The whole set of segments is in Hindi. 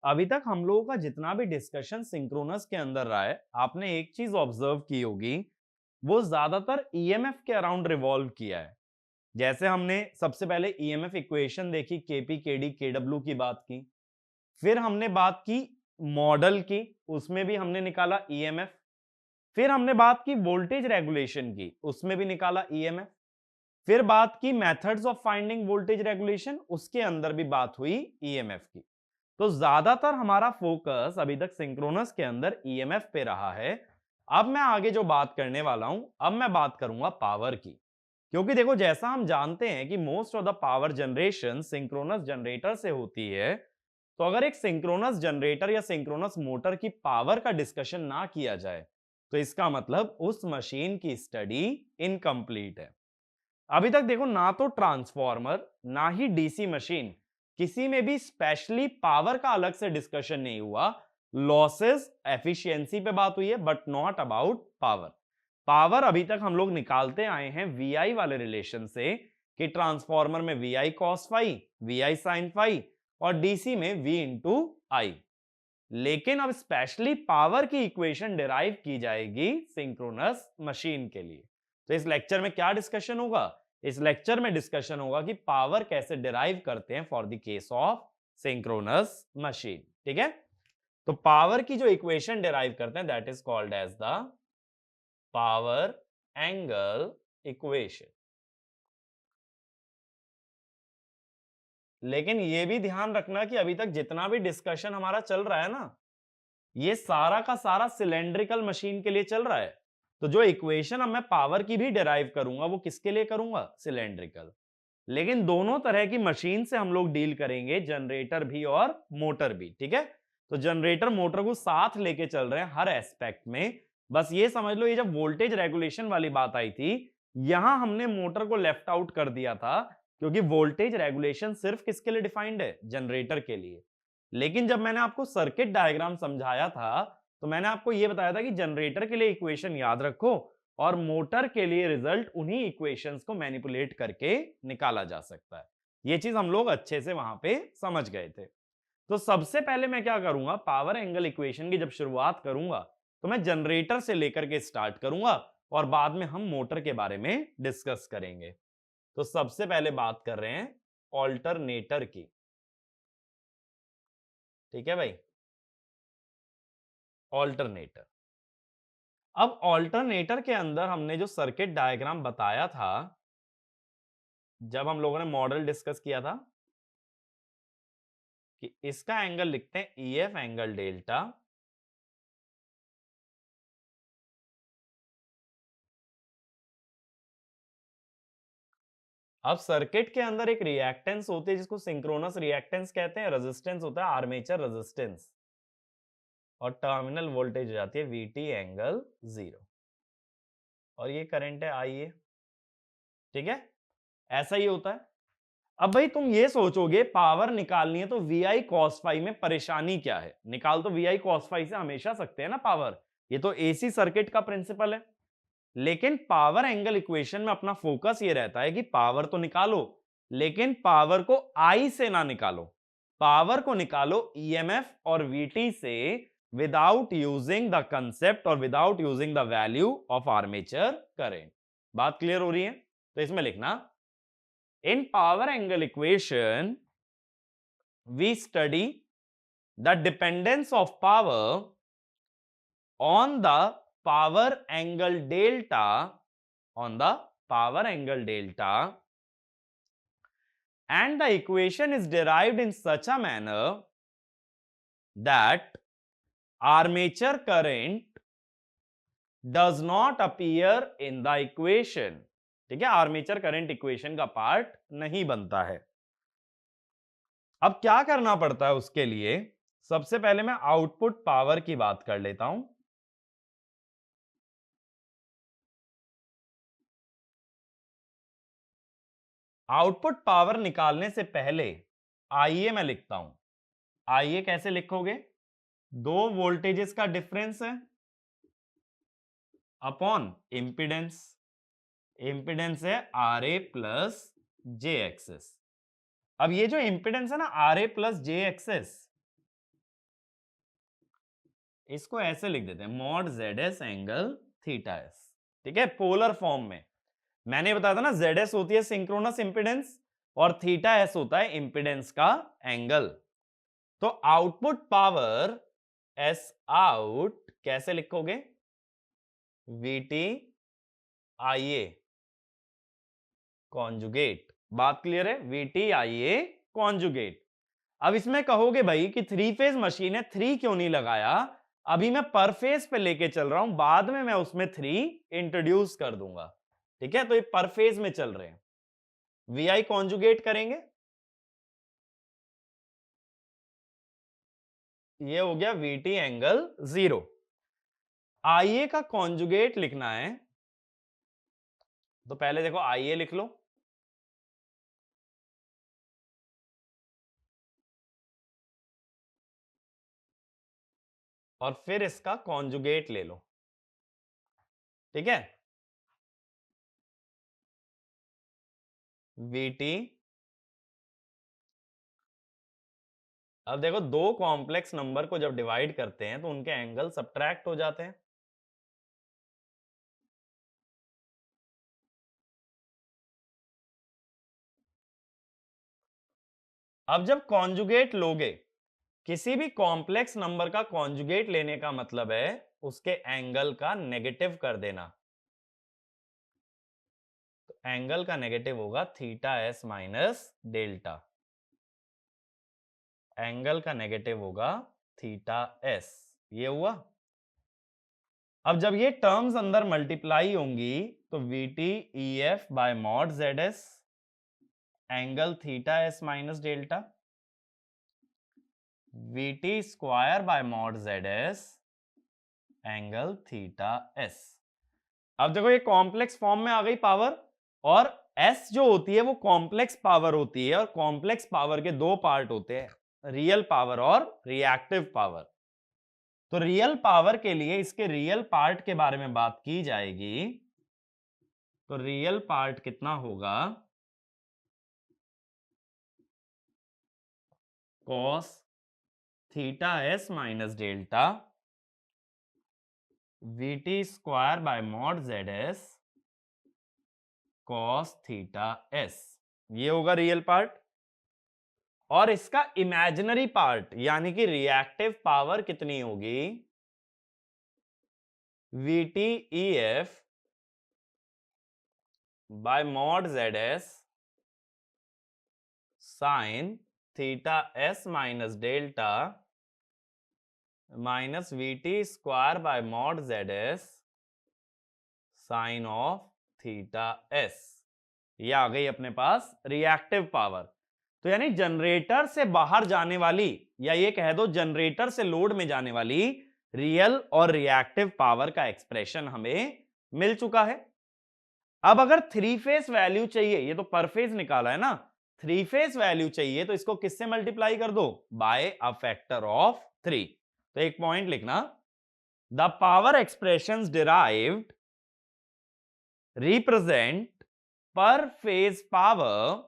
अभी तक हम लोगों का जितना भी डिस्कशन सिंक्रोनस के अंदर रहा है, आपने एक चीज ऑब्जर्व की होगी, वो ज्यादातर ईएमएफ के अराउंड रिवॉल्व किया है। जैसे हमने सबसे पहले ईएमएफ इक्वेशन देखी, केपी केडी केडब्ल्यू की बात की। फिर हमने बात की मॉडल की, उसमें भी हमने निकाला ईएमएफ। फिर हमने बात की वोल्टेज रेगुलेशन की, उसमें भी निकाला ईएमएफ। फिर बात की methods of finding voltage regulation, उसके अंदर भी बात हुई ईएमएफ की। तो ज्यादातर हमारा फोकस अभी तक सिंक्रोनस के अंदर ईएमएफ पे रहा है। अब मैं आगे जो बात करने वाला हूं, अब मैं बात करूंगा पावर की। क्योंकि देखो, जैसा हम जानते हैं कि most of the power generation synchronous generator से होती है, तो अगर एक सिंक्रोनस जनरेटर या सिंक्रोनस मोटर की पावर का डिस्कशन ना किया जाए, तो इसका मतलब उस मशीन की स्टडी इनकम्प्लीट है। अभी तक देखो, ना तो ट्रांसफॉर्मर ना ही डीसी मशीन, किसी में भी स्पेशली पावर का अलग से डिस्कशन नहीं हुआ। लॉसेस एफिशिएंसी पे बात हुई है, but not about power. Power अभी तक हम लोग निकालते आए हैं वीआई वाले रिलेशन से, कि ट्रांसफॉर्मर में VI cos phi, VI sine phi, और डीसी में वी इंटू आई। लेकिन अब स्पेशली पावर की इक्वेशन डिराइव की जाएगी सिंक्रोनस मशीन के लिए। तो इस लेक्चर में क्या डिस्कशन होगा? इस लेक्चर में डिस्कशन होगा कि पावर कैसे डिराइव करते हैं for the case of synchronous machine. ठीक है, तो पावर की जो इक्वेशन डिराइव करते हैं, that is called as the power angle equation. लेकिन यह भी ध्यान रखना कि अभी तक जितना भी डिस्कशन हमारा चल रहा है ना, ये सारा का सारा सिलेंड्रिकल मशीन के लिए चल रहा है। तो जो इक्वेशन अब मैं पावर की भी डिराइव करूंगा, वो किसके लिए करूंगा? सिलेंड्रिकल। लेकिन दोनों तरह की मशीन से हम लोग डील करेंगे, जनरेटर भी और मोटर भी। ठीक है, तो जनरेटर मोटर को साथ लेके चल रहे हैं हर एस्पेक्ट में। बस ये समझ लो, ये जब वोल्टेज रेगुलेशन वाली बात आई थी, यहां हमने मोटर को लेफ्ट आउट कर दिया था, क्योंकि वोल्टेज रेगुलेशन सिर्फ किसके लिए डिफाइंड है? जनरेटर के लिए। लेकिन जब मैंने आपको सर्किट डायग्राम समझाया था, तो मैंने आपको यह बताया था कि जनरेटर के लिए इक्वेशन याद रखो, और मोटर के लिए रिजल्ट उन्हीं इक्वेशंस को मैनिपुलेट करके निकाला जा सकता है। यह चीज हम लोग अच्छे से वहां पे समझ गए थे। तो सबसे पहले मैं क्या करूंगा, पावर एंगल इक्वेशन की जब शुरुआत करूंगा, तो मैं जनरेटर से लेकर के स्टार्ट करूंगा, और बाद में हम मोटर के बारे में डिस्कस करेंगे। तो सबसे पहले बात कर रहे हैं ऑल्टरनेटर की। ठीक है भाई, ऑल्टरनेटर। अब ऑल्टरनेटर के अंदर हमने जो सर्किट डायग्राम बताया था, जब हम लोगों ने मॉडल डिस्कस किया था, कि इसका एंगल लिखते हैं ईएफ एंगल डेल्टा, अब सर्किट के अंदर एक रिएक्टेंस होती है जिसको सिंक्रोनस रिएक्टेंस कहते हैं, रेजिस्टेंस होता है आर्मेचर रेजिस्टेंस, और टर्मिनल वोल्टेज हो जाती है वीटी एंगल 0, और ये करंट है आई ए। ठीक है, ऐसा ही होता है। अब भाई तुम ये सोचोगे पावर निकालनी है तो वी आई कॉस फाई में परेशानी क्या है? निकाल तो वी आई कॉस फाई से हमेशा सकते हैं ना पावर, ये तो एसी सर्किट का प्रिंसिपल है। लेकिन पावर एंगल इक्वेशन में अपना फोकस ये रहता है कि पावर तो निकालो, लेकिन पावर को आई से ना निकालो, पावर को निकालो ईएमएफ और वीटी से, विदाउट यूजिंग द कंसेप्ट और without using the value of armature current. बात क्लियर हो रही है? तो इसमें लिखना, in power angle equation we study the dependence of power on the power angle delta, on the power angle delta, and the equation is derived in such a manner that armature current does not appear in the equation. ठीक है, आर्मेचर करंट इक्वेशन का पार्ट नहीं बनता है। अब क्या करना पड़ता है उसके लिए? सबसे पहले मैं आउटपुट पावर की बात कर लेता हूं। आउटपुट पावर निकालने से पहले आइए मैं लिखता हूं। आइए कैसे लिखोगे? दो वोल्टेजेस का डिफरेंस है अपॉन इंपिडेंस। इंपिडेंस है R A plus J X S. अब ये जो इंपिडेंस है ना, R A plus J X S, इसको ऐसे लिख देते हैं mod ZS angle theta S, ठीक है, पोलर फॉर्म में। मैंने बताया था ना ZS होती है सिंक्रोनस इंपीडेंस और थीटा एस होता है इंपीडेंस का एंगल। तो आउटपुट पावर एस आउट कैसे लिखोगे? VT IA conjugate. बात क्लियर है? VT IA conjugate. अब इसमें कहोगे भाई कि 3 फेज मशीन है, 3 क्यों नहीं लगाया? अभी मैं पर फेज पे लेके चल रहा हूं, बाद में मैं उसमें 3 इंट्रोड्यूस कर दूंगा, ठीक है? तो ये पर फेज में चल रहे हैं। VI कॉन्जुगेट करेंगे, ये हो गया VT एंगल 0। IA का कॉन्जुगेट लिखना है, तो पहले देखो IA लिख लो, और फिर इसका कॉन्जुगेट ले लो, ठीक है? VT। अब देखो दो कॉम्प्लेक्स नंबर को जब डिवाइड करते हैं तो उनके एंगल सब्ट्रैक्ट हो जाते हैं। अब जब कॉन्जुगेट लोगे, किसी भी कॉम्प्लेक्स नंबर का कॉन्जुगेट लेने का मतलब है उसके एंगल का नेगेटिव कर देना। तो एंगल का नेगेटिव होगा theta S minus delta, angle का नेगेटिव होगा थीटा एस, ये हुआ। अब जब ये टर्म्स अंदर मल्टीप्लाई होंगी तो VT EF by mod ZS angle theta S minus delta, VT square by mod ZS angle theta S. अब देखो ये कॉम्प्लेक्स फॉर्म में आ गई पावर, और S जो होती है वो कॉम्प्लेक्स पावर होती है, और कॉम्प्लेक्स पावर के दो पार्ट होते हैं, रियल पावर और रिएक्टिव पावर। तो रियल पावर के लिए इसके रियल पार्ट के बारे में बात की जाएगी, तो रियल पार्ट कितना होगा? Cos theta S minus delta VT square by mod ZS cos theta S, ये होगा रियल पार्ट। और इसका इमेजिनरी पार्ट यानी कि रिएक्टिव पावर कितनी होगी? VT EF by mod ZS sine theta S minus delta minus VT square by mod ZS sine of theta S, ये आ गई अपने पास रिएक्टिव पावर। तो यानी जनरेटर से बाहर जाने वाली, या ये कह दो जनरेटर से लोड में जाने वाली रियल और रिएक्टिव पावर का एक्सप्रेशन हमें मिल चुका है। अब अगर 3 फेज वैल्यू चाहिए, ये तो पर फेज निकाला है ना, 3 फेज वैल्यू चाहिए तो इसको किससे मल्टीप्लाई कर दो? By a factor of 3। तो एक पॉइंट लिखना, the power expressions derived represent per phase power,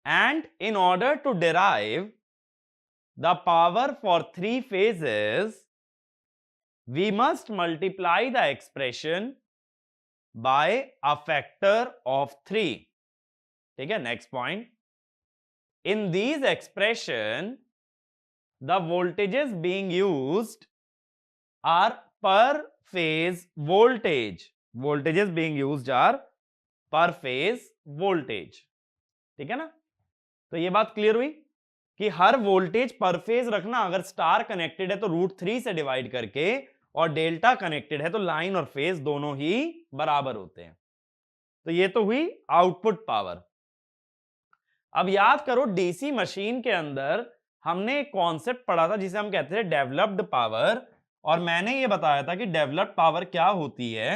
and in order to derive the power for 3 phases we must multiply the expression by a factor of 3, ठीक है? Next point, in these expression the voltages being used are per phase voltage, voltages being used are per phase voltage, ठीक है ना? तो ये बात क्लियर हुई कि हर वोल्टेज पर फेज रखना, अगर स्टार कनेक्टेड है तो √3 से डिवाइड करके, और डेल्टा कनेक्टेड है तो लाइन और फेज दोनों ही बराबर होते हैं। तो ये तो हुई आउटपुट पावर। अब याद करो डीसी मशीन के अंदर हमने एक कॉन्सेप्ट पढ़ा था जिसे हम कहते हैं डेवलप्ड पावर, और मैंने ये बताया था कि डेवलप्ड पावर क्या होती है?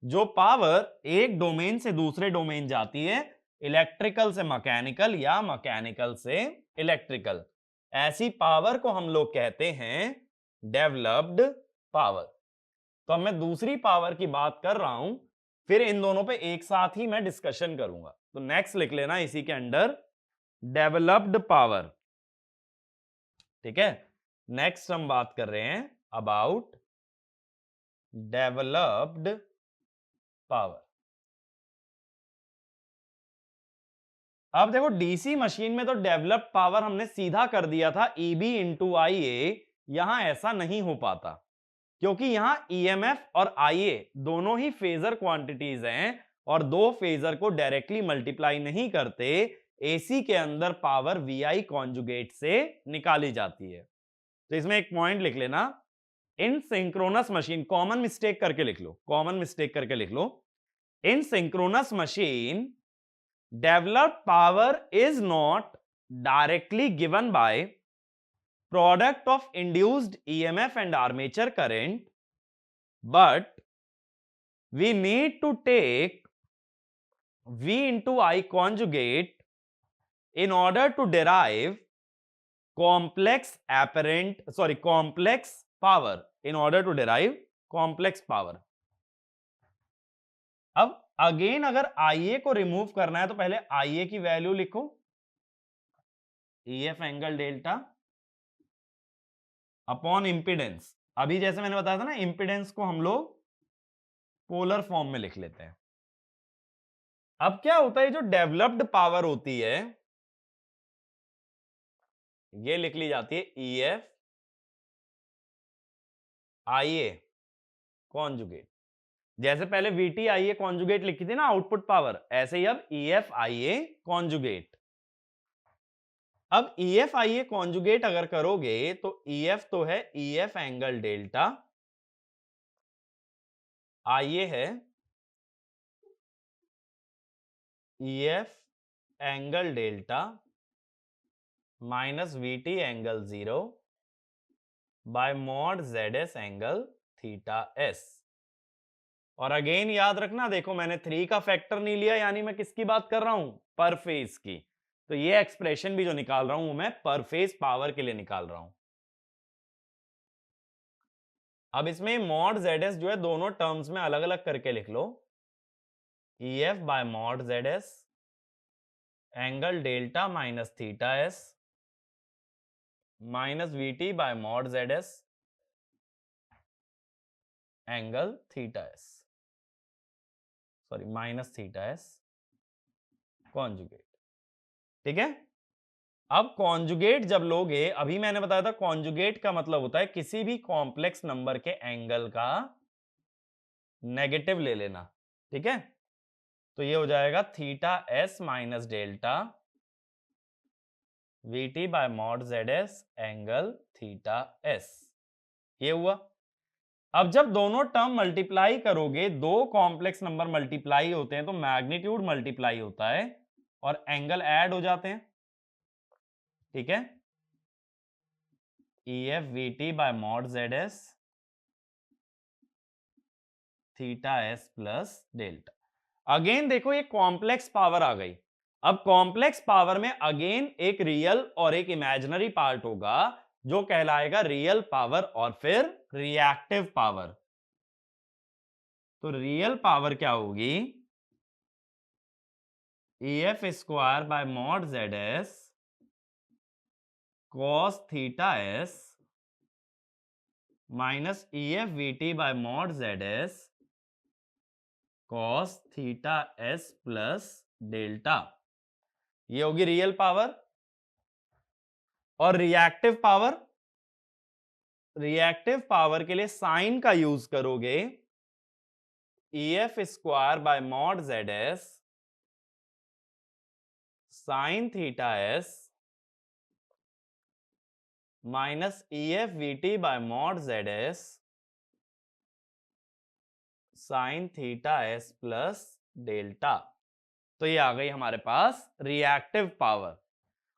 जो पावर एक डोमेन से दूसरे डोमेन जाती है, इलेक्ट्रिकल से मैकेनिकल या मैकेनिकल से इलेक्ट्रिकल, ऐसी पावर को हम लोग कहते हैं डेवलप्ड पावर। तो अब मैं दूसरी पावर की बात कर रहा हूं, फिर इन दोनों पे एक साथ ही मैं डिस्कशन करूंगा। तो नेक्स्ट लिख लेना इसी के अंडर डेवलप्ड पावर, ठीक है? नेक्स्ट हम बात कर रहे हैं अबाउट डेवलप्ड पावर। अब देखो डीसी मशीन में तो डेवलप्ड पावर हमने सीधा कर दिया था ईबी इंटू आई ए, यहां ऐसा नहीं हो पाता क्योंकि यहां ईएमएफ और आईए दोनों ही फेजर क्वांटिटीज हैं और दो फेजर को डायरेक्टली मल्टीप्लाई नहीं करते। एसी के अंदर पावर वीआई कॉन्जुगेट से निकाली जाती है। तो इसमें एक पॉइंट लिख लेना, in synchronous machine, common mistake करके लिख लो, कॉमन मिस्टेक करके लिख लो, in synchronous machine developed power is not directly given by product of induced EMF and armature current, but we need to take V into I conjugate in order to derive complex power, in order to derive complex power. अब अगेन अगर आईए को रिमूव करना है तो पहले आईए की वैल्यू लिखो, EF angle delta upon impedance. अभी जैसे मैंने बताया था ना, इंपिडेंस को हम लोग पोलर फॉर्म में लिख लेते हैं। अब क्या होता है, जो डेवलप्ड पावर होती है ये लिख ली जाती है ईएफ आईए कॉन्जुगेट। जैसे पहले वीटी आईए कॉन्जुगेट लिखी थी ना आउटपुट पावर, ऐसे ही अब ईएफ आईए कॉन्जुगेट। अब ईएफ आईए कॉन्जुगेट अगर करोगे तो ईएफ तो है ईएफ एंगल डेल्टा, आईए है EF angle delta minus VT angle 0 bye mod Z angle theta S. और अगेन याद रखना, देखो मैंने 3 का फैक्टर नहीं लिया, यानी मैं किसकी बात कर रहा हूं, पर फेज की। तो ये एक्सप्रेशन भी जो निकाल रहा हूं मैं पर फेज पावर के लिए निकाल रहा हूं। अब इसमें मॉड जेड जो है दोनों टर्म्स में अलग अलग करके लिख लो, E F by mod Z angle delta minus theta S minus V T by mod Z angle theta S, sorry minus theta S conjugate. ठीक है। अब कॉन्जुगेट जब लोगे, अभी मैंने बताया था कॉन्जुगेट का मतलब होता है किसी भी कॉम्प्लेक्स नंबर के एंगल का नेगेटिव ले लेना। ठीक है, तो ये हो जाएगा theta S minus delta VT by mod Z angle theta S, ये हुआ। अब जब दोनों टर्म मल्टीप्लाई करोगे, दो कॉम्प्लेक्स नंबर मल्टीप्लाई होते हैं तो मैग्नीट्यूड मल्टीप्लाई होता है और एंगल ऐड हो जाते हैं। ठीक है, EF VT bye mod ZS theta S plus delta. Again देखो ये कॉम्प्लेक्स पावर आ गई। अब कॉम्प्लेक्स पावर में अगेन एक रियल और एक इमेजिनरी पार्ट होगा जो कहलाएगा रियल पावर और फिर रिएक्टिव पावर। तो रियल पावर क्या होगी, EF square by mod ZS cos theta S minus EF VT bye mod ZS cos theta S plus delta, ये होगी रियल पावर। और रिएक्टिव पावर, रिएक्टिव पावर के लिए साइन का यूज करोगे, EF square by mod ZS sine theta S minus EF VT bye mod ZS sine theta S plus delta. तो ये आ गई हमारे पास रिएक्टिव पावर।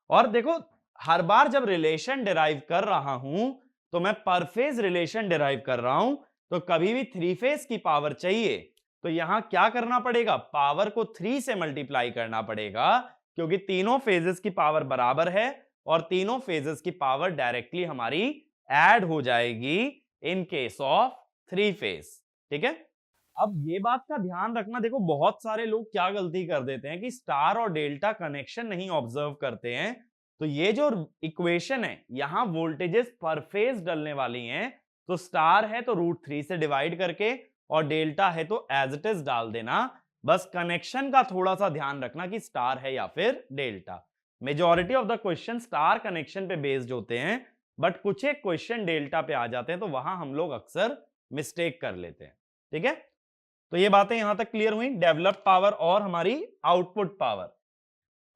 और देखो हर बार जब रिलेशन डिराइव कर रहा हूं तो मैं पर फेज रिलेशन डिराइव कर रहा हूं, तो कभी भी 3 फेज की पावर चाहिए तो यहां क्या करना पड़ेगा, पावर को 3 से मल्टीप्लाई करना पड़ेगा, क्योंकि तीनों फेजेस की पावर बराबर है और तीनों फेजेस की पावर डायरेक्टली हमारी ऐड हो जाएगी इन केस ऑफ 3 फेज। ठीक है। अब ये बात का ध्यान रखना, देखो बहुत सारे लोग क्या गलती कर देते हैं कि स्टार और डेल्टा कनेक्शन नहीं ऑब्जर्व करते हैं, तो ये जो इक्वेशन है यहां वोल्टेजेस पर फेज डलने वाली हैं, तो स्टार है तो √3 से डिवाइड करके और डेल्टा है तो एज इट इज डाल देना। बस कनेक्शन का थोड़ा सा ध्यान रखना कि स्टार है या फिर delta. Majority of the question star connection पे बेस्ड होते हैं, बट कुछ एक क्वेश्चन डेल्टा पे आ जाते हैं, तो वहां हम लोग अक्सर मिस्टेक कर लेते हैं। ठीक है, तो ये बातें यहां तक क्लियर हुई, डेवलप पावर और हमारी आउटपुट पावर।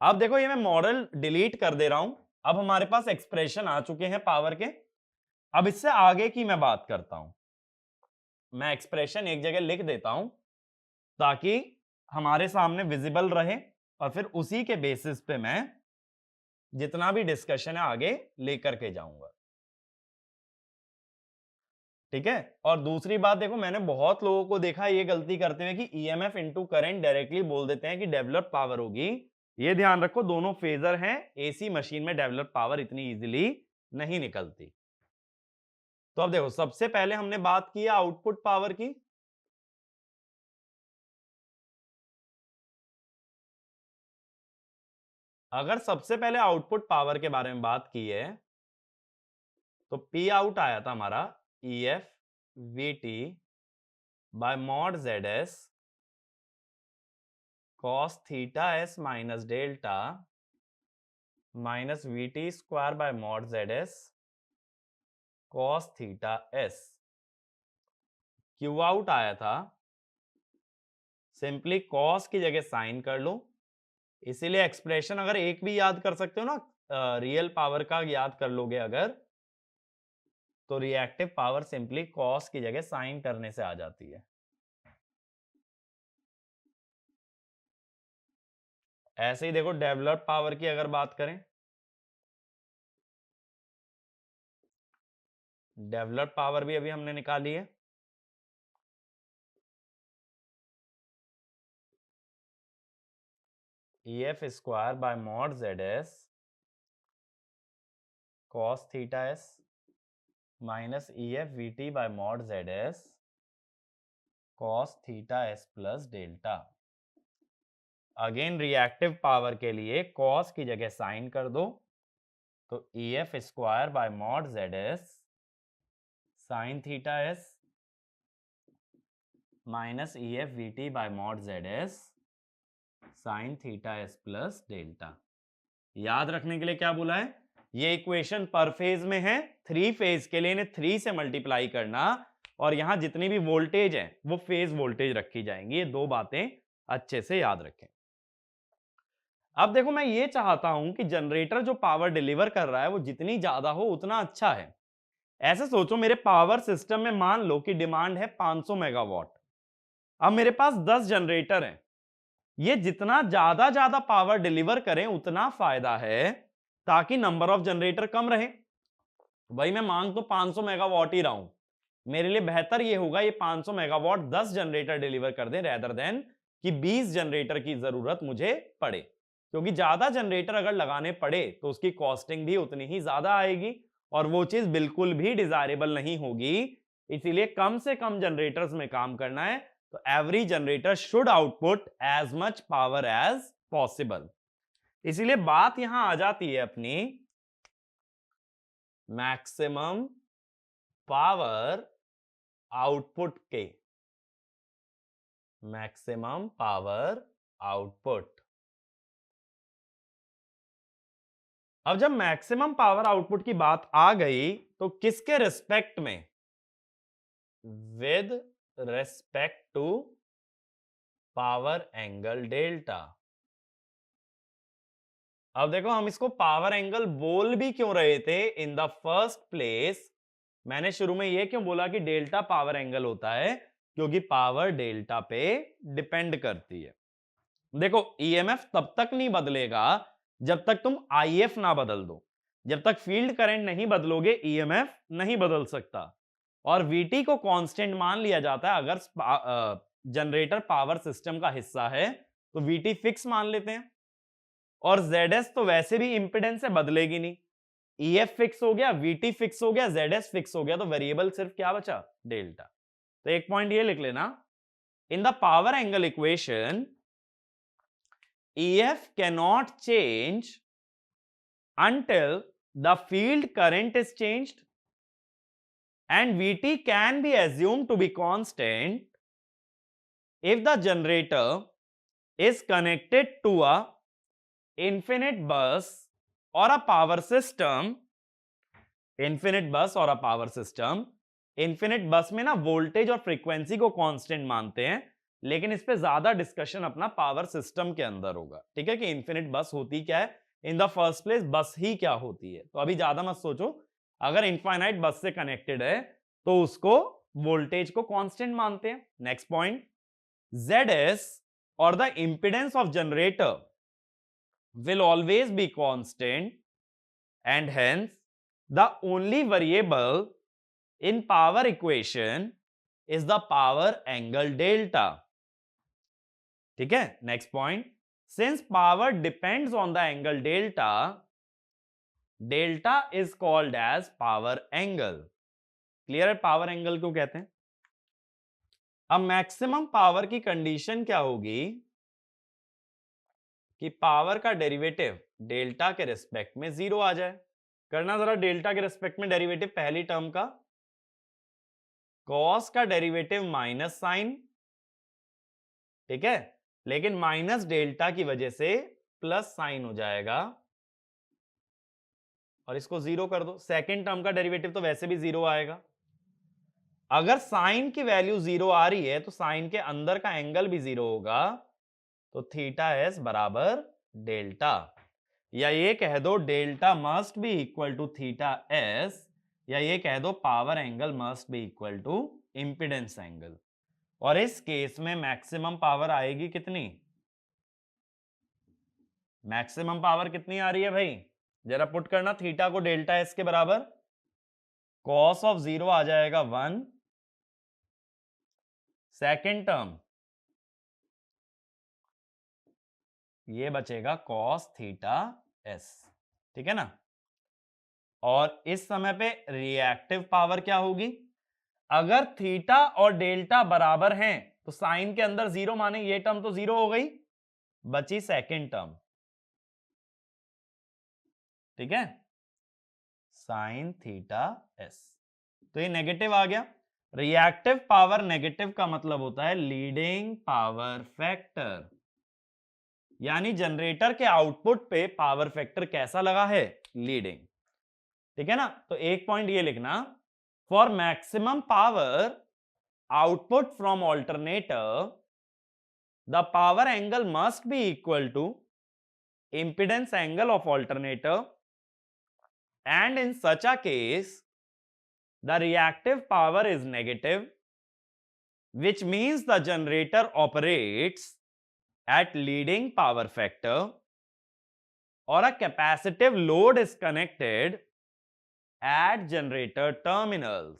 अब देखो ये मैं मॉडल डिलीट कर दे रहा हूं, अब हमारे पास एक्सप्रेशन आ चुके हैं पावर के। अब इससे आगे की मैं बात करता हूं, मैं एक्सप्रेशन एक जगह लिख देता हूं ताकि हमारे सामने विजिबल रहे, और फिर उसी के बेसिस पे मैं जितना भी डिस्कशन है आगे लेकर के जाऊंगा। ठीक है, और दूसरी बात देखो, मैंने बहुत लोगों को देखा ये गलती करते हुए कि ईएमएफ इनटू करंट डायरेक्टली बोल देते हैं कि डेवलप पावर होगी। ये ध्यान रखो दोनों फेजर हैं, एसी मशीन में डेवलप पावर इतनी इजीली नहीं निकलती। तो अब देखो सबसे पहले हमने बात की आउटपुट पावर की। अगर सबसे पहले आउटपुट पावर के बारे में बात की है तो पी आउट आया था हमारा E F we T bye mod Z S cos theta S minus delta minus we T square by mod Z S cos theta S. Q out आया था, सिंपली कॉस की जगह साइन कर लो, इसीलिए एक्सप्रेशन अगर एक भी याद कर सकते हो ना, रियल पावर का याद कर लोगे अगर, तो रिएक्टिव पावर सिंपली कॉस की जगह साइन करने से आ जाती है। ऐसे ही देखो डेवलप्ड पावर की अगर बात करें, डेवलप्ड पावर भी अभी हमने निकाली है। E F square by mod Z S cos theta S minus E F we T bye mod Z S cos theta S plus delta. Again reactive power के लिए कॉस की जगह साइन कर दो, तो E F square by mod Z S sign theta S minus E F we T bye mod Z S sign theta S plus delta. याद रखने के लिए क्या बोला है, ये इक्वेशन पर फेज में है, 3 फेज के लिए इन्हें 3 से मल्टीप्लाई करना, और यहां जितनी भी वोल्टेज है वो फेज वोल्टेज रखी जाएंगी। ये दो बातें अच्छे से याद रखें। अब देखो मैं ये चाहता हूं कि जनरेटर जो पावर डिलीवर कर रहा है वो जितनी ज्यादा हो उतना अच्छा है। ऐसे सोचो मेरे पावर सिस्टम में मान लो कि डिमांड है 500 मेगावाट। अब मेरे पास 10 जनरेटर हैं, ये जितना ज्यादा पावर डिलीवर करें उतना फायदा है, ताकि नंबर ऑफ जनरेटर कम रहे। भाई मैं मांग तो 500 मेगावाट ही रहा हूं, मेरे लिए बेहतर ये होगा ये 500 मेगावाट 10 जनरेटर डिलीवर कर दें रेदर देन कि 20 जनरेटर की जरूरत मुझे पड़े, क्योंकि ज्यादा जनरेटर अगर लगाने पड़े तो उसकी कॉस्टिंग भी उतनी ही ज्यादा आएगी, और वो चीज बिल्कुल भी डिजायरेबल नहीं होगी। इसीलिए कम से कम जनरेटर्स में काम करना है, तो every generator should output as much power as possible. इसीलिए बात यहां आ जाती है अपनी मैक्सिमम पावर आउटपुट के, मैक्सिमम पावर आउटपुट। अब जब मैक्सिमम पावर आउटपुट की बात आ गई तो किसके रिस्पेक्ट में, with respect to power angle delta. अब देखो हम इसको पावर एंगल बोल भी क्यों रहे थे इन द फर्स्ट प्लेस, मैंने शुरू में ये क्यों बोला कि डेल्टा पावर एंगल होता है, क्योंकि पावर डेल्टा पे डिपेंड करती है। देखो ईएमएफ तब तक नहीं बदलेगा जब तक तुम आईएफ ना बदल दो, जब तक फील्ड करंट नहीं बदलोगे ईएमएफ नहीं बदल सकता। और वीटी को कांस्टेंट मान लिया जाता है, अगर जनरेटर पावर सिस्टम का हिस्सा है तो वीटी फिक्स मान लेते हैं, और जेडएस तो वैसे भी इंपेडेंस से बदलेगी नहीं। ईएफ फिक्स हो गया, वीटी फिक्स हो गया, जेडएस फिक्स हो गया, तो वेरिएबल सिर्फ क्या बचा, डेल्टा। तो एक पॉइंट ये लिख लेना, in the power angle equation EF cannot change until the field current is changed, and Vt can be assumed to be constant if the generator is connected to a infinite bus or a power system. infinite bus और a power system. infinite bus में ना वोल्टेज और फ्रीक्वेंसी को कांस्टेंट मानते हैं, लेकिन इस पे ज्यादा डिस्कशन अपना पावर सिस्टम के अंदर होगा, ठीक है, कि इन्फिनिट बस होती क्या है, इन द फर्स्ट प्लेस बस ही क्या होती है। तो अभी ज्यादा मत सोचो, अगर इनफाइनाइट बस से कनेक्टेड है तो उसको वोल्टेज को कांस्टेंट मानते हैं। Next point, ZS or the impedance of generator will always be constant, and hence the only variable in power equation is the power angle delta, ठीक है। next point, since power depends on the angle delta, delta is called as power angle। Clear है पावर एंगल को कहते हैं। अब मैक्सिमम पावर की कंडीशन क्या होगी कि पावर का डेरिवेटिव डेल्टा के रिस्पेक्ट में जीरो आ जाए। करना जरा डेल्टा के रिस्पेक्ट में डेरिवेटिव, पहली टर्म का कॉस का डेरिवेटिव माइनस साइन, ठीक है, लेकिन माइनस डेल्टा की वजह से प्लस साइन हो जाएगा और इसको जीरो कर दो। सेकेंड टर्म का डेरिवेटिव तो वैसे भी जीरो आएगा। अगर साइन की वैल्यू जीरो आ रही है तो साइन के अंदर का एंगल भी जीरो होगा, तो थीटा एस बराबर डेल्टा, या ये कह दो delta must be equal to theta S, या ये कह दो power angle must be equal to impedance angle. और इस केस में मैक्सिमम पावर आएगी कितनी, मैक्सिमम पावर कितनी आ रही है भाई, जरा पुट करना थीटा को डेल्टा एस के बराबर, कॉस ऑफ जीरो आ जाएगा 1, सेकेंड टर्म ये बचेगा कॉस थीटा एस, ठीक है ना। और इस समय पे रिएक्टिव पावर क्या होगी, अगर थीटा और डेल्टा बराबर हैं तो साइन के अंदर जीरो माने ये टर्म तो जीरो हो गई, बची सेकेंड टर्म, ठीक है, साइन थीटा एस, तो ये नेगेटिव आ गया। रिएक्टिव पावर नेगेटिव का मतलब होता है लीडिंग पावर फैक्टर, यानी जनरेटर के आउटपुट पे पावर फैक्टर कैसा लगा है, लीडिंग, ठीक है ना। तो एक पॉइंट ये लिखना, for maximum power output from alternator the power angle must be equal to impedance angle of alternator, and in such a case the reactive power is negative, which means the generator operates at leading power factor, or a capacitive load is connected at generator terminals,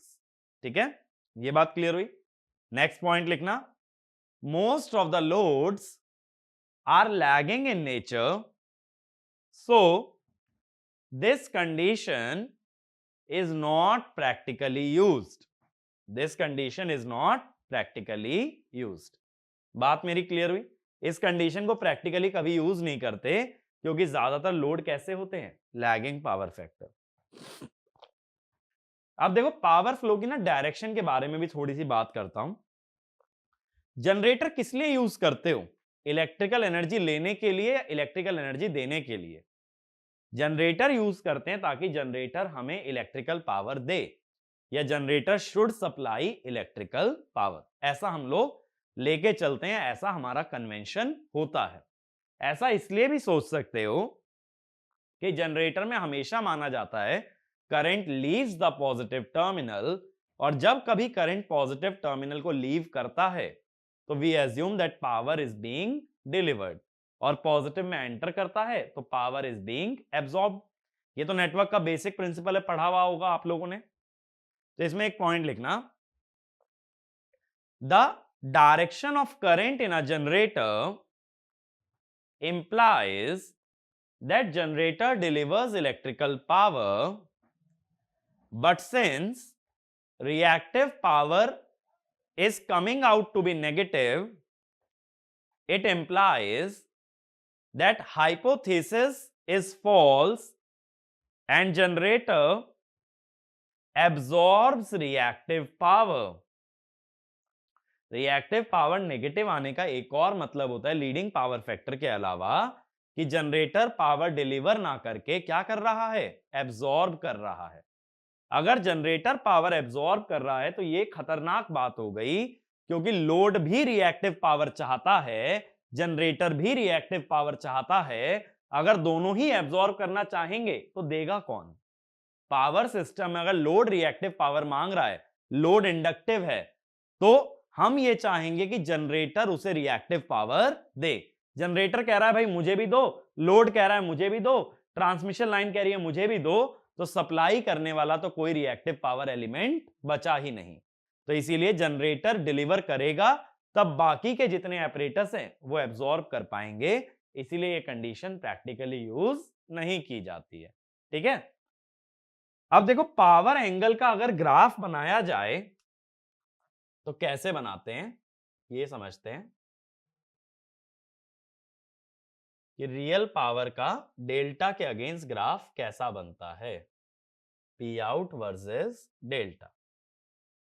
ठीक है, ये बात क्लियर हुई। नेक्स्ट पॉइंट लिखना, most of the loads are lagging in nature, so this condition is not practically used, this condition is not practically used। बात मेरी क्लियर हुई, इस कंडीशन को प्रैक्टिकली कभी यूज नहीं करते क्योंकि ज्यादातर लोड कैसे होते हैं, लैगिंग पावर फैक्टर। अब देखो पावर फ्लो की ना डायरेक्शन के बारे में भी थोड़ी सी बात करता हूं। जनरेटर किस लिए यूज करते हो, इलेक्ट्रिकल एनर्जी लेने के लिए या इलेक्ट्रिकल एनर्जी देने के लिए। जनरेटर यूज करते हैं ताकि जनरेटर हमें इलेक्ट्रिकल पावर दे, या generator should supply electrical power, ऐसा हम लोग लेके चलते हैं, ऐसा हमारा कन्वेंशन होता है। ऐसा इसलिए भी सोच सकते हो कि जनरेटर में हमेशा माना जाता है current leaves the positive terminal, और जब कभी करंट पॉजिटिव टर्मिनल को लीव करता है तो we assume that power is being delivered, और पॉजिटिव में एंटर करता है तो पावर इज बीइंग एब्सॉर्ब। ये तो नेटवर्क का बेसिक प्रिंसिपल है, पढ़ा हुआ होगा आप लोगों ने। तो इसमें एक पॉइंट लिखना, the direction of current in a generator implies that generator delivers electrical power, but since reactive power is coming out to be negative, it implies that hypothesis is false and generator absorbs reactive power. Reactive power negative आने का एक और मतलब होता है लीडिंग पावर फैक्टर के अलावा कि जनरेटर पावर डिलीवर ना करके क्या कर रहा है, एब्जॉर्ब कर रहा है। अगर जनरेटर पावर एब्जॉर्ब कर रहा है तो ये खतरनाक बात हो गई, क्योंकि लोड भी रिएक्टिव पावर चाहता है, जनरेटर भी रिएक्टिव पावर चाहता है। अगर दोनों ही एब्जॉर्ब करना चाहेंगे तो देगा कौन? पावर सिस्टम में अगर लोड रिएक्टिव पावर मांग रहा है, लोड इंडक्टिव है, तो हम ये चाहेंगे कि जनरेटर उसे रिएक्टिव पावर दे। जनरेटर कह रहा है भाई मुझे भी दो, लोड कह रहा है मुझे भी दो, ट्रांसमिशन लाइन कह रही है मुझे भी दो, तो सप्लाई करने वाला तो कोई रिएक्टिव पावर एलिमेंट बचा ही नहीं। तो इसीलिए जनरेटर डिलीवर करेगा, तब बाकी के जितने ऑपरेटर्स हैं वो एब्जॉर्ब कर पाएंगे। इसीलिए ये कंडीशन प्रैक्टिकली यूज नहीं की जाती है। ठीक है, अब देखो पावर एंगल का अगर ग्राफ बनाया जाए तो कैसे बनाते हैं ये समझते हैं कि रियल पावर का डेल्टा के अगेंस्ट ग्राफ कैसा बनता है, पी आउट वर्सेस डेल्टा।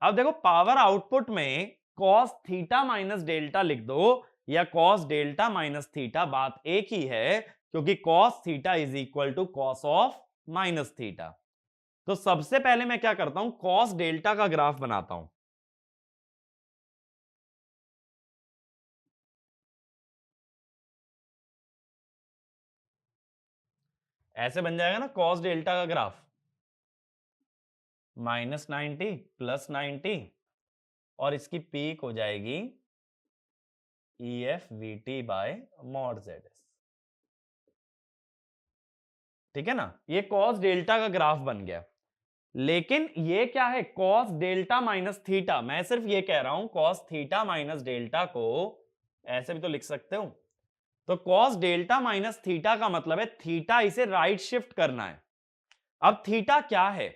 अब देखो पावर आउटपुट में कॉस थीटा माइनस डेल्टा लिख दो या कॉस डेल्टा माइनस थीटा, बात एक ही है, क्योंकि cos theta is equal to cos of minus theta. तो सबसे पहले मैं क्या करता हूं, कॉस डेल्टा का ग्राफ बनाता हूं। ऐसे बन जाएगा ना कॉस डेल्टा का ग्राफ, -90 +90 और इसकी पीक हो जाएगी EF/VT बाय मॉड ZS। ठीक है ना, ये कॉस डेल्टा का ग्राफ बन गया। लेकिन ये क्या है, कॉस डेल्टा माइनस थीटा। मैं सिर्फ ये कह रहा हूं कॉस थीटा माइनस डेल्टा को ऐसे भी तो लिख सकते हो। तो कॉस डेल्टा माइनस थीटा का मतलब है थीटा इसे राइट शिफ्ट करना है। अब थीटा क्या है,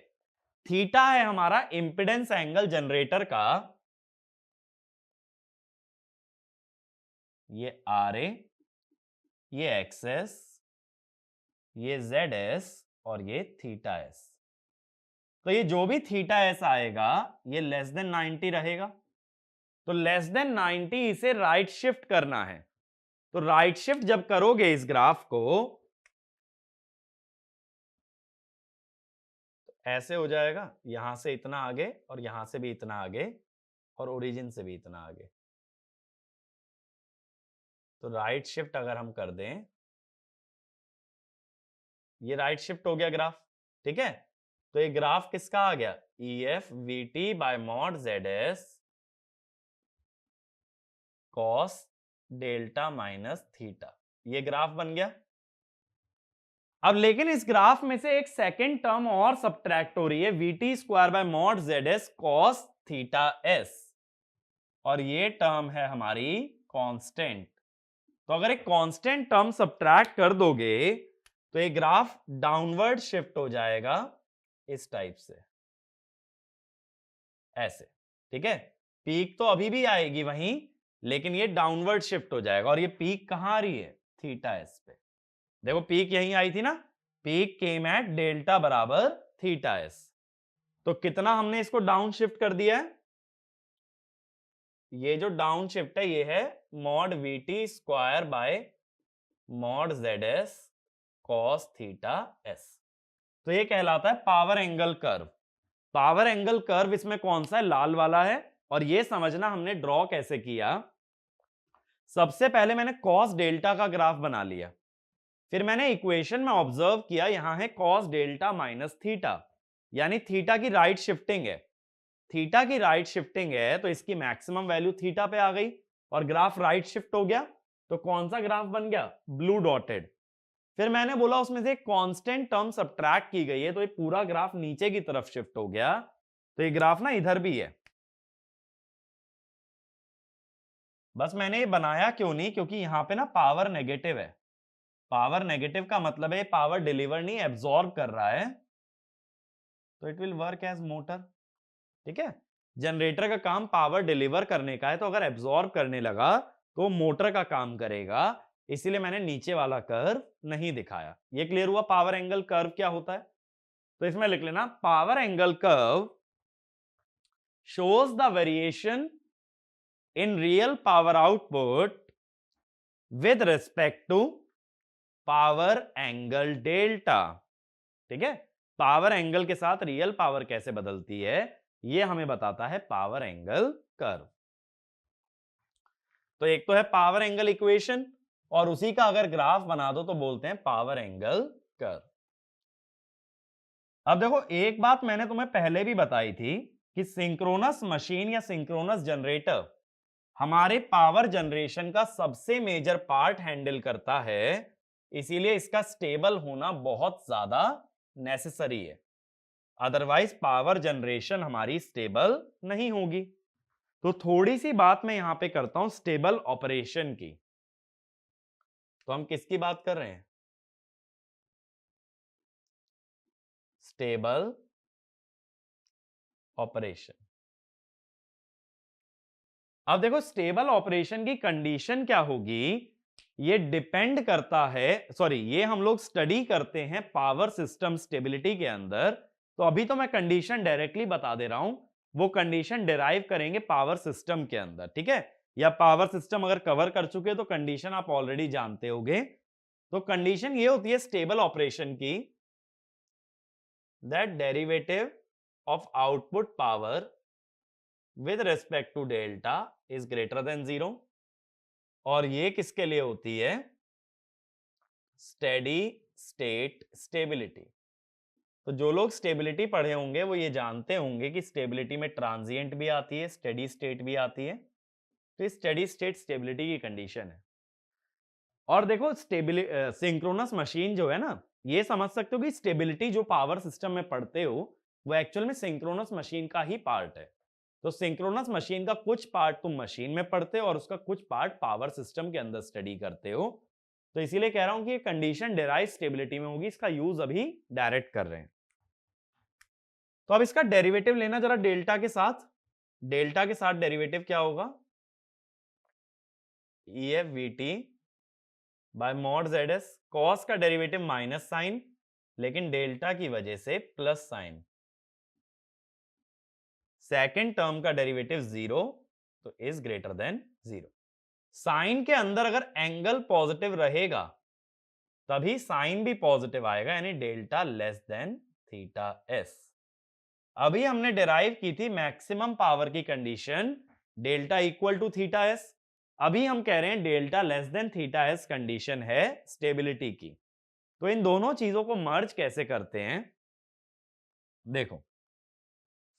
थीटा है हमारा इंपेडेंस एंगल जनरेटर का, ये RA, ये XS, ये ZS और ये थीटा S। तो ये जो भी थीटा S आएगा ये लेस देन 90 रहेगा। तो लेस देन 90 इसे राइट शिफ्ट करना है। तो राइट शिफ्ट जब करोगे इस ग्राफ को तो ऐसे हो जाएगा, यहां से इतना आगे और यहां से भी इतना आगे और ओरिजिन से भी इतना आगे। तो राइट शिफ्ट अगर हम कर दें, ये राइट शिफ्ट हो गया ग्राफ। ठीक है, तो ये ग्राफ किसका आ गया, EF/VT bye mod ZS cos delta minus theta, ये ग्राफ बन गया। अब लेकिन इस ग्राफ में से एक सेकंड टर्म और सब्ट्रैक्ट हो रही है, VT² bye mod ZS cos theta S, और ये टर्म है हमारी कांस्टेंट। तो अगर एक कांस्टेंट टर्म सब्ट्रैक्ट कर दोगे तो ये ग्राफ डाउनवर्ड शिफ्ट हो जाएगा इस टाइप से, ऐसे। ठीक है, पीक तो अभी भी आएगी वहीं, लेकिन ये डाउनवर्ड शिफ्ट हो जाएगा। और ये पीक कहां आ रही है, थीटा एस पे। देखो पीक यहीं आई थी ना, पीक केम एट डेल्टा बराबर थीटा एस। तो कितना हमने इसको डाउन शिफ्ट कर दिया है, ये जो डाउन शिफ्ट है ये है mod VT² bye mod ZS cos theta S. तो ये कहलाता है power angle curve. Power angle curve इसमें कौन सा है, लाल वाला है। और ये समझना हमने ड्रॉ कैसे किया, सबसे पहले मैंने कॉस डेल्टा का ग्राफ बना लिया, फिर मैंने इक्वेशन में ऑब्जर्व किया यहां है कॉस डेल्टा माइनस थीटा, यानी थीटा की राइट शिफ्टिंग है। थीटा की राइट शिफ्टिंग है तो इसकी मैक्सिमम वैल्यू थीटा पे आ गई और ग्राफ राइट शिफ्ट हो गया। तो कौन सा ग्राफ बन गया, ब्लू डॉटेड। फिर मैंने बोला उसमें से एक कांस्टेंट टर्म सब्ट्रैक्ट की गई है तो ये पूरा ग्राफ नीचे की तरफ शिफ्ट हो गया। तो ये ग्राफ ना इधर भी है। बस मैंने ये बनाया क्यों नहीं, क्योंकि यहां पे ना पावर नेगेटिव है। पावर नेगेटिव का मतलब है पावर डिलीवर नहीं, एब्जॉर्ब कर रहा है। तो it will work as motor. ठीक है, जनरेटर का काम पावर डिलीवर करने का है, तो अगर एब्जॉर्ब करने लगा तो मोटर का काम करेगा। इसीलिए मैंने नीचे वाला कर्व नहीं दिखाया। ये क्लियर हुआ पावर एंगल कर्व क्या होता है। तो इसमें लिख लेना power angle curve shows the variation in real power output with respect to power angle delta. ठीक है, पावर एंगल के साथ रियल पावर कैसे बदलती है ये हमें बताता है पावर एंगल कर्व। तो एक तो है पावर एंगल इक्वेशन और उसी का अगर ग्राफ बना दो तो बोलते हैं पावर एंगल कर्व। अब देखो, एक बात मैंने तुम्हें पहले भी बताई थी कि सिंक्रोनस मशीन या सिंक्रोनस जनरेटर हमारे पावर जनरेशन का सबसे मेजर पार्ट हैंडल करता है, इसीलिए इसका स्टेबल होना बहुत ज्यादा नेसेसरी है। अदरवाइज पावर जनरेशन हमारी स्टेबल नहीं होगी। तो थोड़ी सी बात मैं यहां पे करता हूं स्टेबल ऑपरेशन की। तो हम किसकी बात कर रहे हैं? Stable operation. अब देखो, स्टेबल ऑपरेशन की कंडीशन क्या होगी, ये डिपेंड करता है, सॉरी, ये हम लोग स्टडी करते हैं पावर सिस्टम स्टेबिलिटी के अंदर। तो अभी तो मैं कंडीशन डायरेक्टली बता दे रहा हूं, वो कंडीशन डिराइव करेंगे पावर सिस्टम के अंदर। ठीक है, या पावर सिस्टम अगर कवर कर चुके तो कंडीशन आप ऑलरेडी जानते होंगे। तो कंडीशन ये होती है स्टेबल ऑपरेशन की, that derivative of output power with respect to delta is greater than 0। और ये किसके लिए होती है? Steady state stability. तो जो लोग स्टेबिलिटी पढ़े होंगे वो ये जानते होंगे कि स्टेबिलिटी में ट्रांजिएंट भी आती है, स्टेडी स्टेट भी आती है। तो स्टेडी स्टेट स्टेबिलिटी की कंडीशन है। और देखो, सिंक्रोनस मशीन जो है ना, ये समझ सकते हो कि स्टेबिलिटी जो पावर सिस्टम में पढ़ते हो वो एक्चुअल में सिंक्रोनस मशीन का ही पार्ट है। तो सिंक्रोनस मशीन का कुछ पार्ट तुम मशीन में पढ़ते हो और उसका कुछ पार्ट पावर सिस्टम के अंदर स्टडी करते हो। तो इसीलिए कह रहा हूं कि ये कंडीशन डेराइव स्टेबिलिटी में होगी, इसका यूज अभी डायरेक्ट कर रहे हैं। तो अब इसका डेरिवेटिव लेना जरा डेल्टा के साथ। डेल्टा के साथ डेरिवेटिव क्या होगा? E F we T bye mod Z S. Cos का डेरिवेटिव माइनस साइन, लेकिन डेल्टा की वजह से प्लस साइन। सेकेंड टर्म का डेरिवेटिव 0, तो इज ग्रेटर देन 0। साइन के अंदर अगर एंगल पॉजिटिव रहेगा तभी साइन भी पॉजिटिव आएगा, यानी delta less than theta S. अभी हमने डिराइव की थी मैक्सिमम पावर की condition, delta equal to theta S. अभी हम कह रहे हैं delta less than theta S condition है स्टेबिलिटी की। तो इन दोनों चीजों को मर्ज कैसे करते हैं? देखो,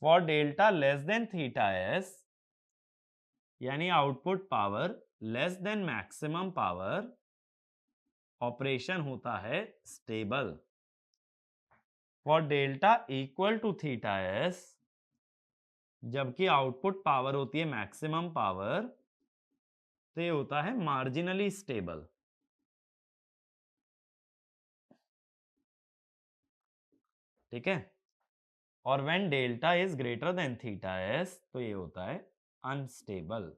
for delta less than theta S, यानी output power less than maximum power, operation होता है stable. For delta equal to theta S, जबकि आउटपुट पावर होती है मैक्सिमम पावर, तो ये होता है मार्जिनली स्टेबल। ठीक है, और when delta is greater then theta S, तो ये होता है अनस्टेबल।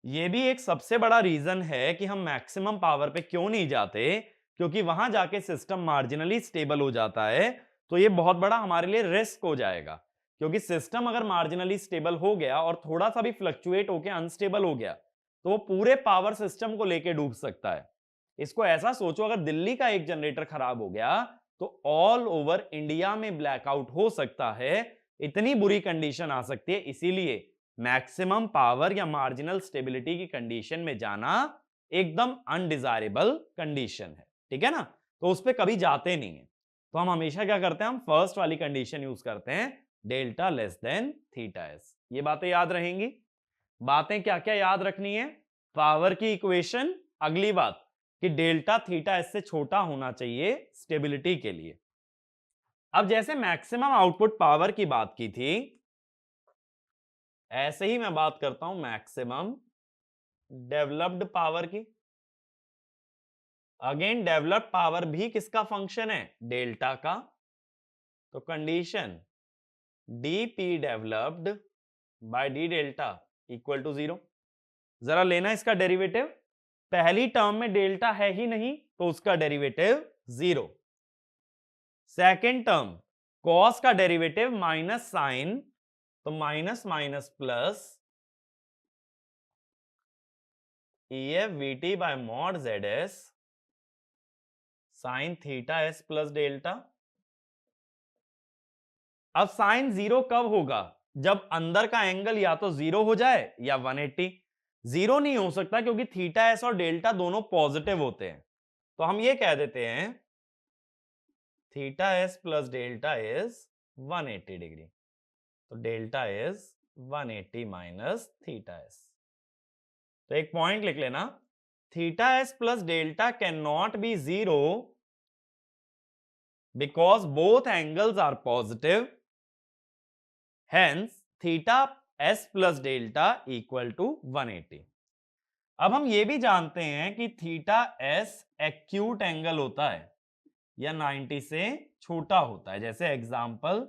ये भी एक सबसे बड़ा रीजन है कि हम मैक्सिमम पावर पे क्यों नहीं जाते, क्योंकि वहां जाके सिस्टम मार्जिनली स्टेबल हो जाता है। तो ये बहुत बड़ा हमारे लिए रिस्क हो जाएगा, क्योंकि सिस्टम अगर मार्जिनली स्टेबल हो गया और थोड़ा सा भी फ्लक्चुएट होकर अनस्टेबल हो गया तो वो पूरे पावर सिस्टम को लेके डूब सकता है। इसको ऐसा सोचो, अगर दिल्ली का एक जनरेटर खराब हो गया तो ऑल ओवर इंडिया में ब्लैकआउट हो सकता है, इतनी बुरी कंडीशन आ सकती है। इसीलिए मैक्सिमम पावर या मार्जिनल स्टेबिलिटी की कंडीशन में जाना एकदम अनडिजायरेबल कंडीशन है। ठीक है ना, तो उस पर कभी जाते नहीं है। तो हम हमेशा क्या करते हैं, हम फर्स्ट वाली कंडीशन यूज करते हैं, delta less than theta S. ये बातें याद रहेंगी। बातें क्या क्या याद रखनी है? पावर की इक्वेशन, अगली बात कि डेल्टा थीटा एस से छोटा होना चाहिए स्टेबिलिटी के लिए। अब जैसे मैक्सिमम आउटपुट पावर की बात की थी, ऐसे ही मैं बात करता हूं मैक्सिमम डेवलप्ड पावर की। अगेन डेवलप्ड पावर भी किसका फंक्शन है? डेल्टा का। तो condition DP developed by D delta equal to 0। जरा लेना इसका डेरिवेटिव। पहली टर्म में डेल्टा है ही नहीं तो उसका डेरिवेटिव 0। सेकेंड टर्म कॉस का डेरिवेटिव माइनस साइन, तो minus minus plus EF VT bye mod ZS sine theta S plus delta. अब साइन जीरो कब होगा? जब अंदर का एंगल या तो जीरो हो जाए या 180। जीरो नहीं हो सकता क्योंकि थीटा S और डेल्टा दोनों पॉजिटिव होते हैं, तो हम ये कह देते हैं theta S plus delta is 180 degree, तो delta is 180 minus theta S। तो एक पॉइंट लिख लेना, theta S plus delta can not be zero because both angles are positive, hence theta S plus delta equal to 180। अब हम ये भी जानते हैं कि थीटा S एक्यूट एंगल होता है या 90 से छोटा होता है। जैसे एग्जांपल,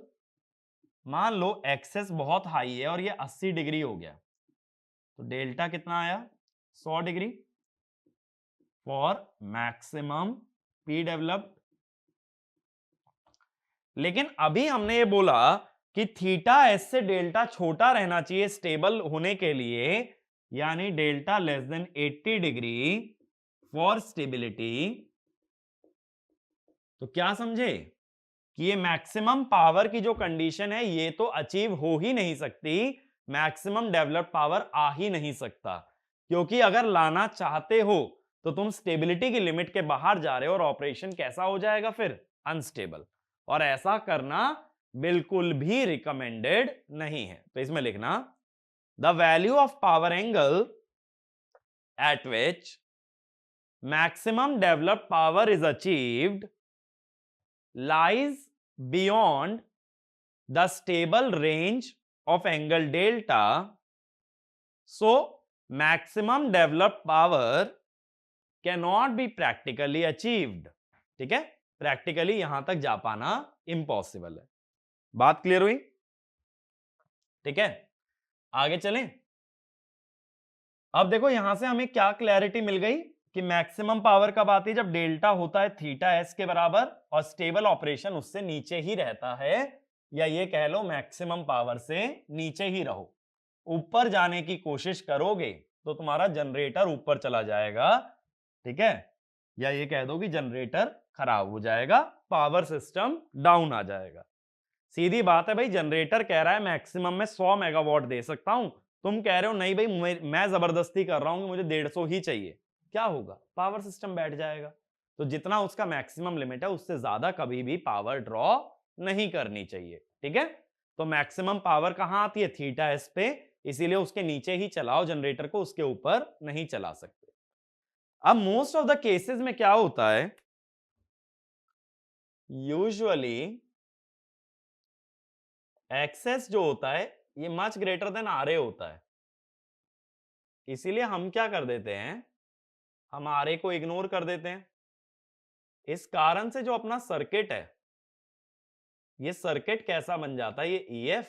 मान लो एक्सेस बहुत हाई है और ये 80 डिग्री हो गया, तो डेल्टा कितना आया? 100 degree for maximum P developed. लेकिन अभी हमने ये बोला कि थीटा S से डेल्टा छोटा रहना चाहिए स्टेबल होने के लिए, यानी delta less then 80 degree for stability. तो क्या समझे कि ये मैक्सिमम पावर की जो कंडीशन है ये तो अचीव हो ही नहीं सकती, मैक्सिमम डेवलप्ड पावर आ ही नहीं सकता, क्योंकि अगर लाना चाहते हो तो तुम स्टेबिलिटी की लिमिट के बाहर जा रहे हो और ऑपरेशन कैसा हो जाएगा फिर? अनस्टेबल। और ऐसा करना बिल्कुल भी रिकमेंडेड नहीं है। तो इसमें लिखना the value of power angle eight which maximum developed power is achieved lies beyond the stable range of angle delta, so maximum developed power cannot be practically achieved। ठीक है, प्रैक्टिकली यहां तक जा पाना इम्पॉसिबल है। बात क्लियर हुई? ठीक है, आगे चलें। अब देखो यहां से हमें क्या क्लैरिटी मिल गई कि मैक्सिमम पावर कब आती है? जब डेल्टा होता है थीटा S के बराबर और स्टेबल ऑपरेशन उससे नीचे ही रहता है, या ये कह लो मैक्सिमम पावर से नीचे ही रहो। ऊपर जाने की कोशिश करोगे तो तुम्हारा जनरेटर ऊपर चला जाएगा, ठीक है, या ये कह दो कि जनरेटर खराब हो जाएगा, पावर सिस्टम डाउन आ जाएगा। सीधी बात है भाई, जनरेटर कह रहा है मैक्सिमम में 100 मेगावाट दे सकता हूं, तुम कह रहे हो नहीं भाई मैं जबरदस्ती कर रहा हूं कि मुझे 150 ही चाहिए। क्या होगा? पावर सिस्टम बैठ जाएगा। तो जितना उसका मैक्सिमम लिमिट है उससे ज्यादा कभी भी पावर ड्रॉ नहीं करनी चाहिए। ठीक है, तो मैक्सिमम पावर कहां आती है? थीटा S पे, इसीलिए उसके नीचे ही चलाओ जनरेटर को, उसके ऊपर नहीं चला सकते। अब मोस्ट ऑफ द केसेस में क्या होता है, यूजुअली एक्सेस जो होता है ये मच ग्रेटर देन RA होता है, इसीलिए हम क्या कर देते हैं, हम RA को इग्नोर कर देते हैं। इस कारण से जो अपना सर्किट है, ये सर्किट कैसा बन जाता है? ये EF,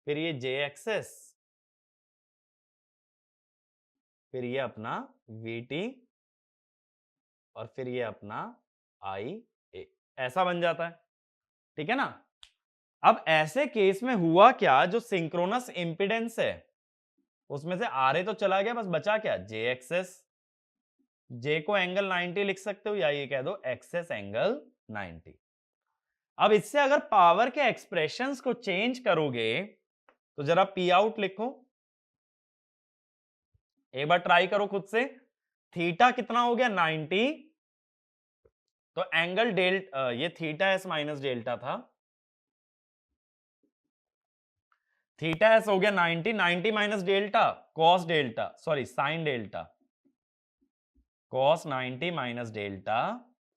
फिर ये JXS, फिर ये अपना VT, और फिर ये अपना IA, ऐसा बन जाता है। ठीक है ना? अब ऐसे केस में हुआ क्या, जो सिंक्रोनस इंपिडेंस है उसमें से RA तो चला गया, बस बचा क्या? JXS। J को एंगल 90 लिख सकते हो, या ये कह दो XS एंगल 90। अब इससे अगर पावर के एक्सप्रेशंस को चेंज करोगे तो जरा P आउट लिखो, एक बार ट्राई करो खुद से। थीटा कितना हो गया? 90, तो एंगल ये थीटा S माइनस डेल्टा था, थीटा S हो गया 90, 90 minus delta cos delta, sorry sine delta, cos 90 minus delta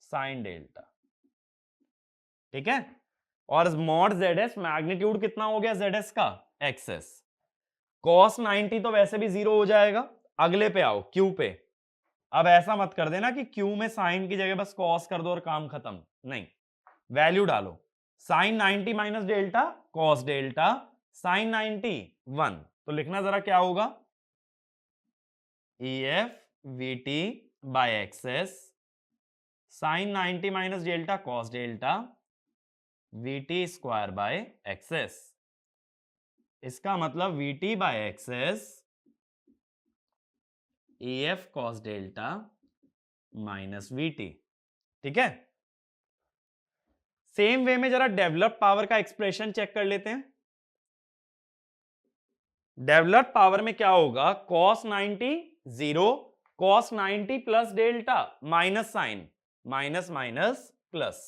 sine delta. ठीक है, और मॉड ZS मैग्नीट्यूड कितना हो गया ZS का? XS। कॉस 90 तो वैसे भी जीरो हो जाएगा, अगले पे आओ Q पे। अब ऐसा मत कर देना कि Q में साइन की जगह बस कॉस कर दो और काम खत्म, नहीं, वैल्यू डालो। Sine 90 minus delta cos delta sine 90 1, तो लिखना जरा क्या होगा? EF VT by XS sine 90 minus delta cos delta VT square by XS. इसका मतलब VT by XS F cos delta minus VT. ठीक है, सेम वे में जरा डेवलप्ड पावर का एक्सप्रेशन चेक कर लेते हैं। डेवलप्ड पावर में क्या होगा, cos 90 0, cos 90 plus delta minus sine, minus minus plus,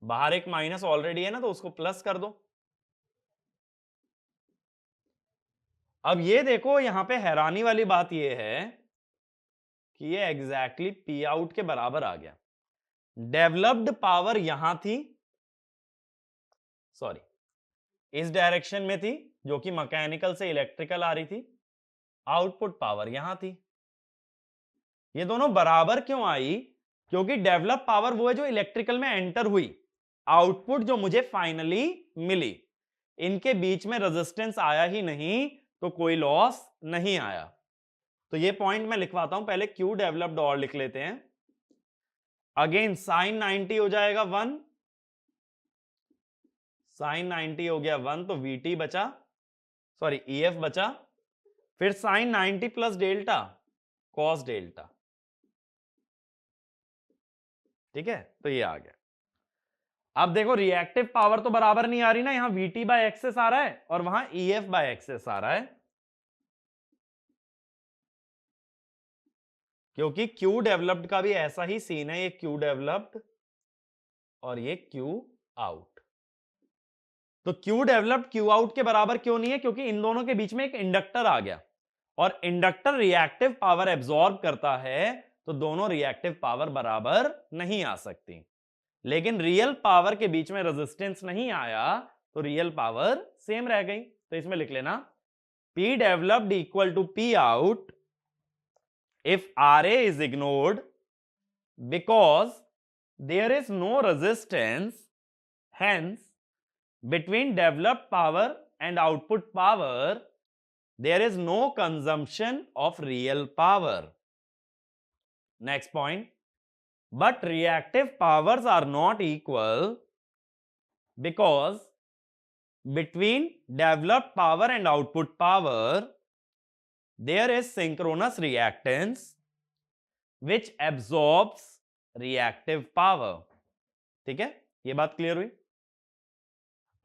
बाहर एक माइनस ऑलरेडी है ना तो उसको प्लस कर दो। अब ये देखो यहां पे हैरानी वाली बात ये है कि ये एग्जैक्टली पी आउट के बराबर आ गया। डेवलप्ड पावर यहां थी, सॉरी इस डायरेक्शन में थी जो कि मैकेनिकल से इलेक्ट्रिकल आ रही थी, आउटपुट पावर यहां थी। ये दोनों बराबर क्यों आई, क्योंकि डेवलप पावर वो है जो इलेक्ट्रिकल में एंटर हुई, आउटपुट जो मुझे फाइनली मिली, इनके बीच में रेजिस्टेंस आया ही नहीं तो कोई लॉस नहीं आया। तो ये पॉइंट मैं लिखवाता हूं, पहले क्यू डेवलप्ड और लिख लेते हैं। अगेन साइन 90 हो जाएगा 1, साइन 90 हो गया 1 तो वीटी बचा, सॉरी ईएफ बचा, फिर sine 90 plus delta cos delta. ठीक है, तो ये आ गया। अब देखो रिएक्टिव पावर तो बराबर नहीं आ रही ना, यहां वीटी बाय एक्सेस आ रहा है और वहां ईएफ बाय एक्सेस आ रहा है, क्योंकि क्यू डेवलप्ड का भी ऐसा ही सीन है, ये क्यू डेवलप्ड और ये क्यू आउट। तो क्यू डेवलप्ड क्यू आउट के बराबर क्यों नहीं है, क्योंकि इन दोनों के बीच में एक इंडक्टर आ गया और इंडक्टर रिएक्टिव पावर एब्जॉर्ब करता है, तो दोनों रिएक्टिव पावर बराबर नहीं आ सकती। लेकिन रियल पावर के बीच में रेजिस्टेंस नहीं आया तो रियल पावर सेम रह गई। तो इसमें लिख लेना P developed equal to P out if RA is ignored because there is no resistance, hence between developed power and output power there is no consumption of real power. Next point, but reactive powers are not equal because between developed power and output power there is synchronous reactance which absorbs reactive power. ठीक है, ये बात क्लियर हुई।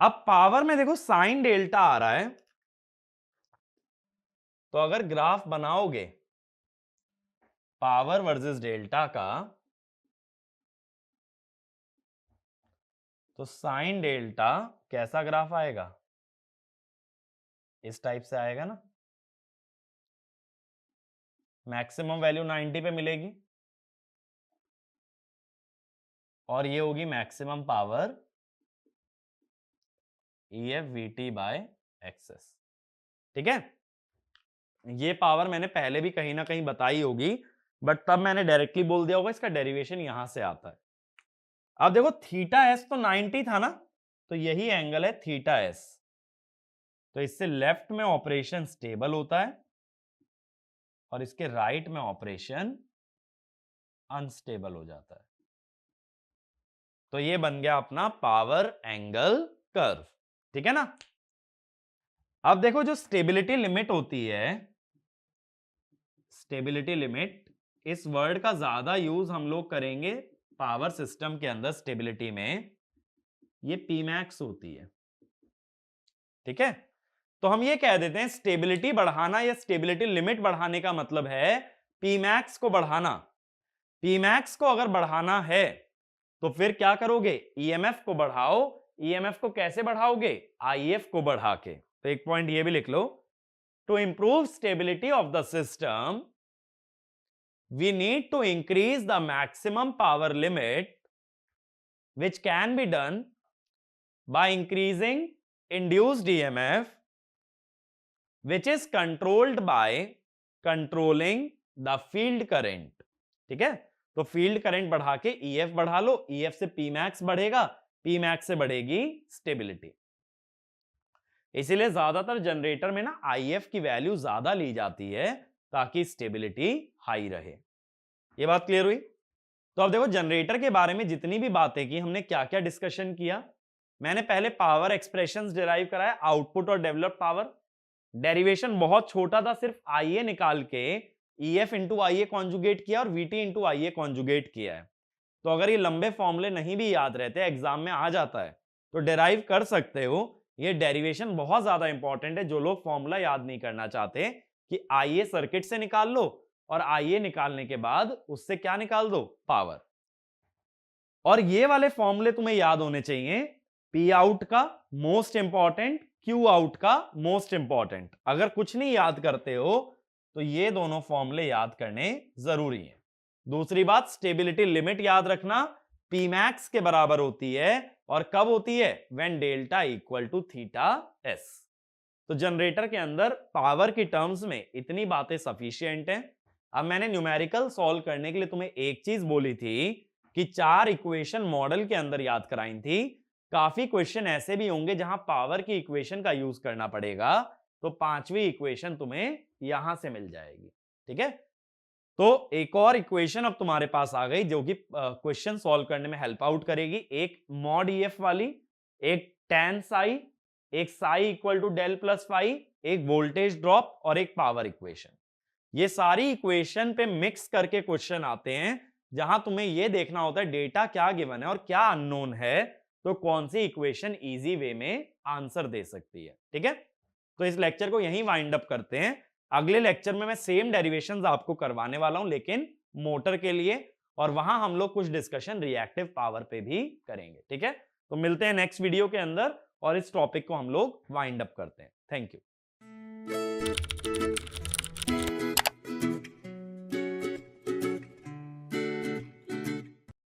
अब पावर में देखो साइन डेल्टा आ रहा है, तो अगर ग्राफ बनाओगे पावर वर्सेस डेल्टा का तो साइन डेल्टा कैसा ग्राफ आएगा, इस टाइप से आएगा ना, मैक्सिमम वैल्यू 90 पे मिलेगी और ये होगी maximum power EF VT bye access. ठीक है, ये पावर मैंने पहले भी कहीं ना कहीं बताई होगी, बट तब मैंने डायरेक्टली बोल दिया होगा, इसका डेरिवेशन यहां से आता है। अब देखो थीटा एस तो 90 था ना, तो यही एंगल है थीटा एस, तो इससे लेफ्ट में ऑपरेशन स्टेबल होता है और इसके राइट में ऑपरेशन अनस्टेबल हो जाता है। तो ये बन गया अपना पावर एंगल कर्व। ठीक है ना। अब देखो जो स्टेबिलिटी लिमिट होती है, स्टेबिलिटी लिमिट, इस वर्ड का ज्यादा यूज हम लोग करेंगे पावर सिस्टम के अंदर स्टेबिलिटी में, ये पी मैक्स होती है। ठीक है, तो हम ये कह देते हैं स्टेबिलिटी बढ़ाना या स्टेबिलिटी लिमिट बढ़ाने का मतलब है पी मैक्स को बढ़ाना। पी मैक्स को अगर बढ़ाना है तो फिर क्या करोगे, ईएमएफ को बढ़ाओ। ईएमएफ को कैसे बढ़ाओगे, आईएफ को बढ़ा के। तो एक पॉइंट ये भी लिख लो, to improve stability of the system we need to increase the maximum power limit, which can be done by increasing induced EMF, which is controlled by controlling the field current। ठीक है, तो फील्ड करंट बढ़ा के EF बढ़ा लो, EF से P मैक्स बढ़ेगा, P मैक्स से बढ़ेगी स्टेबिलिटी। इसीलिए ज्यादातर जनरेटर में ना IF की वैल्यू ज्यादा ली जाती है ताकि स्टेबिलिटी हाई रहे। ये बात क्लियर हुई? तो अब देखो जनरेटर के बारे में जितनी भी बातें की हमने, क्या क्या डिस्कशन किया। मैंने पहले पावर एक्सप्रेशंस डिराइव कराया, आउटपुट और डेवलप पावर। डेरिवेशन बहुत छोटा था, सिर्फ आईए निकाल के ईएफ इंटू आईए कॉन्जुगेट किया और वीटी इंटू आईए कॉन्जुगेट किया है। तो अगर ये लंबे फॉर्मूले नहीं भी याद रहते, एग्जाम में आ जाता है, तो डेराइव कर सकते हो। ये डेरिवेशन बहुत ज्यादा इंपॉर्टेंट है। जो लोग फॉर्मूला याद नहीं करना चाहते कि आईए सर्किट से निकाल लो और आईए निकालने के बाद उससे क्या निकाल दो, पावर। और ये वाले फॉर्मूले तुम्हें याद होने चाहिए। पी आउट का मोस्ट इंपॉर्टेंट, क्यू आउट का मोस्ट इंपॉर्टेंट। अगर कुछ नहीं याद करते हो तो ये दोनों फॉर्मूले याद करने जरूरी है। दूसरी बात, स्टेबिलिटी लिमिट याद रखना, पी मैक्स के बराबर होती है। और कब होती है? When delta equal to theta S. तो जनरेटर के अंदर पावर की टर्म्स में इतनी बातें सफिशिएंट हैं। अब मैंने न्यूमेरिकल सॉल्व करने के लिए तुम्हें एक चीज बोली थी कि 4 इक्वेशन मॉडल के अंदर याद कराई थी। काफी क्वेश्चन ऐसे भी होंगे जहां पावर की इक्वेशन का यूज करना पड़ेगा, तो 5वीं इक्वेशन तुम्हें यहां से मिल जाएगी। ठीक है, तो एक और इक्वेशन अब तुम्हारे पास आ गई जो कि क्वेश्चन सॉल्व करने में हेल्प आउट करेगी। एक मॉड ईएफ वाली, एक tan साई, एक psi equal to del plus phi, एक वोल्टेज ड्रॉप और एक पावर इक्वेशन। ये सारी इक्वेशन पे मिक्स करके क्वेश्चन आते हैं जहां तुम्हें यह देखना होता है डेटा क्या गिवन है और क्या अननोन है, तो कौन सी इक्वेशन इजी वे में आंसर दे सकती है। ठीक है, तो इस लेक्चर को यहीं वाइंड अप करते हैं। अगले लेक्चर में मैं सेम डेरिवेशंस आपको करवाने वाला हूं, लेकिन मोटर के लिए, और वहां हम लोग कुछ डिस्कशन रिएक्टिव पावर पे भी करेंगे। ठीक है, तो मिलते हैं नेक्स्ट वीडियो के अंदर और इस टॉपिक को हम लोग वाइंड अप करते हैं। Thank you.